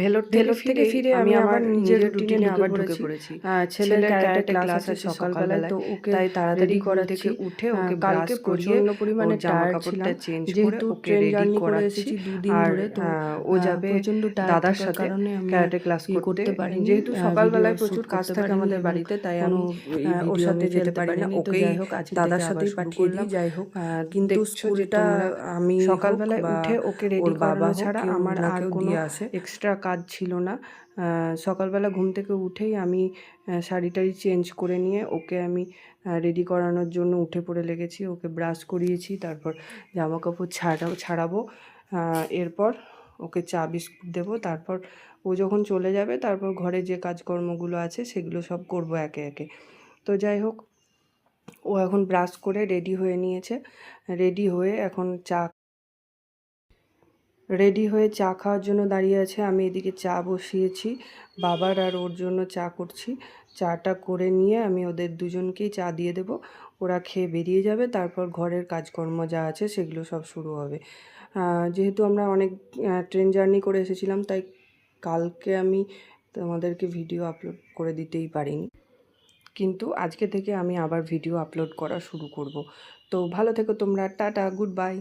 ভেলোর থেকে ফিরে আমি আবার নিজের রুটিনে আবার ঢুকে পড়েছি। ছেলের ক্যারাটে ক্লাস আছে সকালবেলায়, তো ওকে তাই তাড়াতাড়ি ঘুম করাচ্ছি। থেকে উঠে ওকে কালকে ব্রাশ করিয়ে প্রচণ্ড পরিমাণে ওর জামা টায়ার্ড কাপড়টা ছিলাম, চেঞ্জ করে যেহেতু ওকে ট্রেন রেডি জার্নি করে করাচ্ছি। এসেছি 2 দিন আর ধরে, তো ও যাবে প্রচণ্ড টায়ার্ড দাদার থাকার সাথে কারণে আমি আর ক্যারাটে ক্লাস করতে। করতে পারিনি, যেহেতু ভিডিও সকালবেলায় শ্যুট প্রচুর কাজ করতে থাকে পারিনি আমাদের এবং বাড়িতে, তাই কোনো আমি ওর ভিডিও সাথে আমি যেতে ফেলতে পারি না। পারিনি। তো ওকেই যাই হোক, আজকে দাদার থেকে আবার সাথেই শুরু পাঠিয়ে করলাম। দিই। যাই হোক, কিন্তু দেখছো যে স্কুলটা তোমরা আমি সকালবেলায় বা উঠে ওকে রেডি ওর বাবা করানো হোক, ছাড়া কেউ আমার না আর কেউ কোনো দিয়ে আসে। এক্সট্রা কাজ ছিল না। সকালবেলা ঘুম থেকে উঠেই আমি শাড়ি টাড়ি চেঞ্জ করে নিয়ে ওকে আমি রেডি করানোর জন্য উঠে পড়ে লেগেছি। ওকে ব্রাশ করিয়েছি, তারপর জামা কাপড় ছাড়াবো। এরপর ওকে চা বিস্কুট দেবো। তারপর ও যখন চলে যাবে, তারপর ঘরে যে কাজকর্মগুলো আছে সেগুলো সব করব একে একে। তো যাই হোক, ও এখন ব্রাশ করে রেডি হয়ে নিয়েছে। রেডি হয়ে চা খাওয়ার জন্য দাঁড়িয়ে আছে। আমি এদিকে চা বসিয়েছি, বাবার আর ওর জন্য চা করছি। চাটা করে নিয়ে আমি ওদের দুজনকেই চা দিয়ে দেবো। ওরা খেয়ে বেরিয়ে যাবে, তারপর ঘরের কাজকর্ম যা আছে সেগুলো সব শুরু হবে। যেহেতু আমরা অনেক ট্রেন জার্নি করে এসেছিলাম, তাই কালকে আমি তোমাদেরকে ভিডিও আপলোড করে দিতেই পারিনি, কিন্তু আজকে থেকে আমি আবার ভিডিও আপলোড করা শুরু করব। তো ভালো থেকো তোমরা, টাটা, গুড বাই।